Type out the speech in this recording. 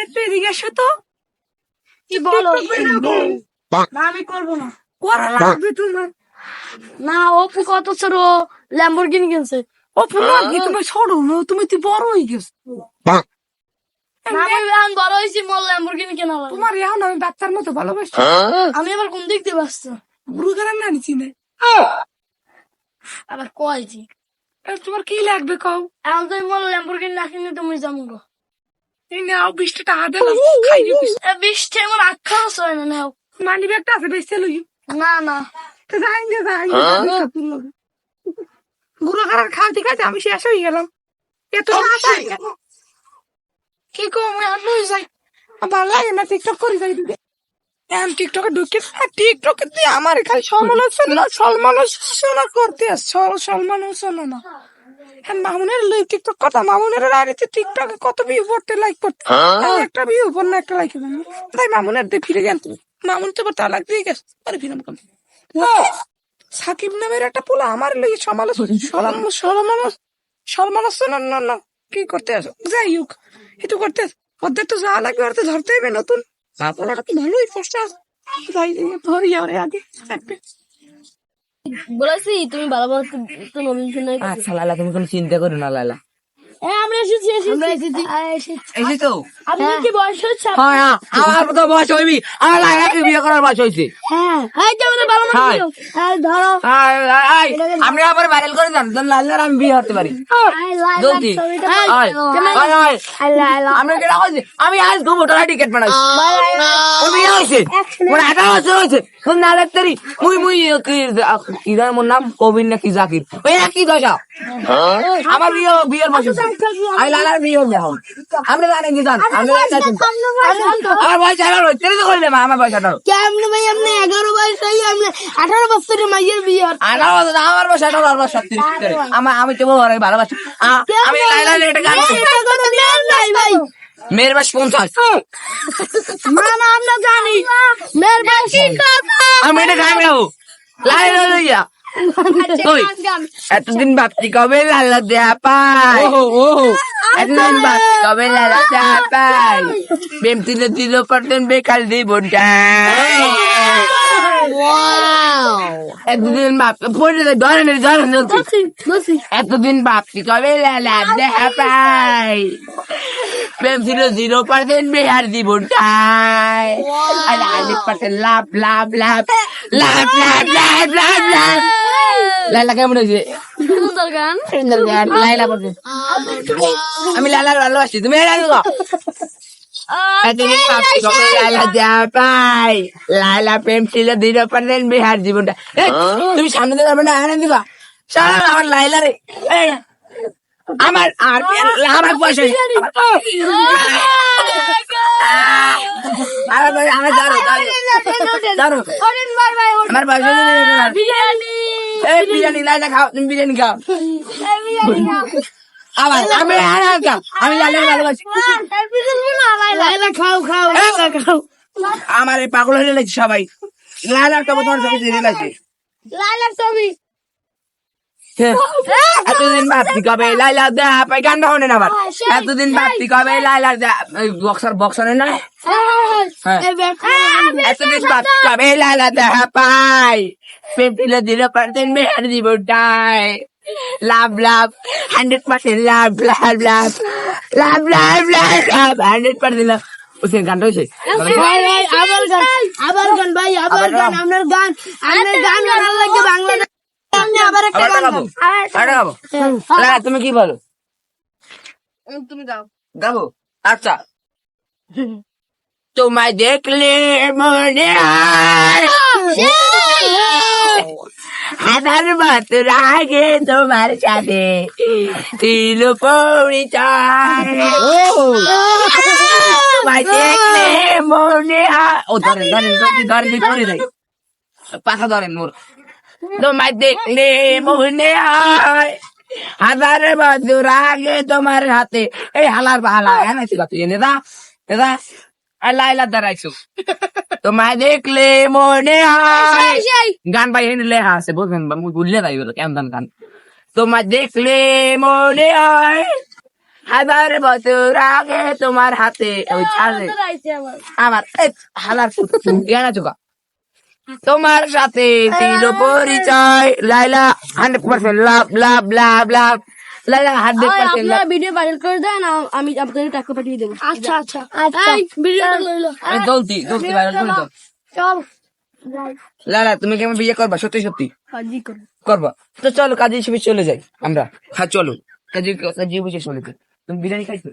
একটু এদিকে এসো তো। কি বলো? না আমি করবো না, করা লাগবে তোমার। না অপু কত ছোট ল্যাম্বরগিনি কিনছে। অপু না কি তোমার ছোট না, তুমি তো বড় হয়ে গেছো। না আমি এখন বড় হয়েছি, মোর ল্যাম্বরগিনি কেনা লাগবে। তোমার এখন আমি বাচ্চার মতো ভালোবাসি। আমি আবার কোন দিক দিয়ে বাঁচছো? বুড়ো গেলাম না নিচি না। আবার কয়েছি তোমার কি লাগবে কও? এখন তুমি মোর ল্যাম্বরগিনি না কিনে তুমি যাবো গো। এই নাও 20 টাকা দিলাম, খাইও কিছু। 20 আমার 8 খরচ হয় না। নাও মানি ব্যাগটা আছে, বেচতে লই। না না তো যাইঙ্গে গুড়ো খারার খাওয়াতে খাইতে আমি শেষ হয়ে গেলাম। এত কি কম লই যাই, ভালো লাগে না। টিকটক করে যাই দিদি, টিকটকে ঢুকে টিকটকে দিয়ে আমার খালি সমালোচনা করতে সমালোচনা না। হ্যাঁ মামুনের লই টিকটক কথা, মামুনের আইতে টিকটকে কত ভিউ পড়তে লাইক করতে, একটা ভিউ পড় না একটা লাইক করতে। তাই মামুনের দিয়ে ফিরে গেল, মামুন তো তার লাগ দিয়ে গেছে। আরে ফিরে কম সাকিব নামের একটা পোলা আমার লই সমালোচনা না কি করতে আসো। যাই হোক একটু করতে ওদের তো যাওয়া লাগবে, ওর তো ধরতে হবে নতুন। পোলাটা তো ভালোই কষ্ট আছে, যাই ধরি ওরে আগে থাকবে। বলেছি তুমি ভালো ভালো তো নবীন শুনে। আচ্ছা লালা, তুমি কোনো চিন্তা করো না লালা। আমরা এসেছি এই তো আপনার কি বয়স হচ্ছে? হ্যাঁ, আমার তো বয়স হইবি, আমার লাইলাকে বিয়ে করার বয়স হয়েছে। হ্যাঁ এই তো আমরা ভালো হ্যাঁ। মানুষ। ধরো আমি আবার ভাইরাল করে জান লাইলার আমি বিয়ে করতে পারি জলদি। আমি কেটা বলছি, আমি আজ 2 মোটর টিকিট বানাইছি। ওর বিয়ে হয়েছে, মানে 18 বছর হয়েছে। শোন না ডাক্তারি, মুই কি জানি মোর নাম কবির নাকি জাকির, ওই একই দশা। আমার বিয়ের বয়স হয়েছে। আমি লালার বিয়ে হয়ে যাও, আমরা জানি কি জান, আমার বয়স 18 হয়েছে তো করলে আমার বয়স 18। কেমন ভাই আপনি 11 বয়স হই, আপনি 18 বছরের মাইয়ের বিয়ে? 18 বছর আমার বয়স 18, আর বয়স 37। আমি তো ভালোবাসি। আমি লাইলার একটা গান ভাই মেয়ের বয়স 50। না না আমরা জানি মেয়ের বয়স। আমি এটা গান গাবো লাইলা লইয়া। ওই এতদিন ভাবছি কবে লালা দেয়া পাই, এতদিন ভাবছি কবে লালা দেয়া পাই, প্রেম দিল পারতেন বেকার জীবনটা। এতদিন ভাবছি এতদিন ভাবছি কবে লালা দেয়া পাই, প্রেম ছিল 0% বেহার জীবনটাই। আর 100% লাভ লাভ লাভ লাভ লাভ লাভ লাভ লাভ। লাইলা কেমন হয়েছে? সুন্দর গান। সুন্দর গান লাইলা বলছে। আমি লালার ভালোবাসি, তুমি এতদিন ভাবছি কবে লালা দেয়া পাই, লাইলা প্রেম ছিল 0% বেহার জীবনটা। তুমি সামনে দিকে যাবে না, আনন্দ দিবা সারা আমার লাইলা রে। আমার আর আমার বয়স হয়েছে। আমার বয়স বিরিয়ানি লাইলা খাও, তুমি বিরিয়ানি খাও। আবার আমি আমি লাইলার ভালোবাসি। খাও খাও খাও। আমার এই পাগল হয়ে লাগছে সবাই। লাইলার তো তোমার সাথে জেনে লাগছে। লাইলার ছবি এতদিন ভাবছি কবে লাইলা দেখা পাই, গানটা শোনেন আবার। এতদিন ভাবছি কবে লাইলা বক্সার না। এতদিন ভাবছি কবে লাইলা দেখা পাই, প্রেম ছিল 0% বেহার জীবনটাই। লাভ লাভ 100% লাভ লাভ লাভ লাভ লাভ লাভ লাভ 100% লাভ। ওই গানটা হয়েছে আবার গান ভাই, আবার গান। আপনার গান ভালো লাগে বাংলা। আবার একটা গান গাবো। তুমি কি বলো? তুমি গাও। গাবো আচ্ছা। তোমায় দেখলে মনে হয় হাজার বছর আগে তোমার সাথে ছিল পরিচয়। তোমায় দেখলে মনে হয়, ও ধরেন করে দেয় পাশা ধরেন মোর। তোমায় দেখলে মনে হয় হাজার বছর আগে তোমার হাতে, এই হালার হালা এনেছি তুই নেদা নেদা লাইলা দাঁড়াইছো। তোমায় দেখলে মনে হয়, গান ভাই এনে লেখা আছে বুঝলেন, বুঝলে তাই কেমন গান। তোমায় দেখলে মনে হয় হাজার বছর আগে তোমার হাতে ওই ছাড়ে আমার এই হালার জ্ঞান আছে গা। তোমার সাথে ছিল পরিচয় লাইলা 100% লাভ লাভ লাভ লাভ লাইলা 100% লাভ। ভিডিও ভাইরাল করে দেন, আমি আপনাদের টাকা পাঠিয়ে দেবো। আচ্ছা আচ্ছা ভিডিওটা লইলো। জলদি জলদি ভাইরাল করে দাও। চল লালা তুমি কি আমার বিয়ে করবা সত্যি সত্যি হাজি করো। করবা? তো চলো কাজী হিসেবে চলে যাই আমরা। হ্যাঁ চলো কাজী কাজী বসে চলে যাই। তুমি বিরিয়ানি খাইছো?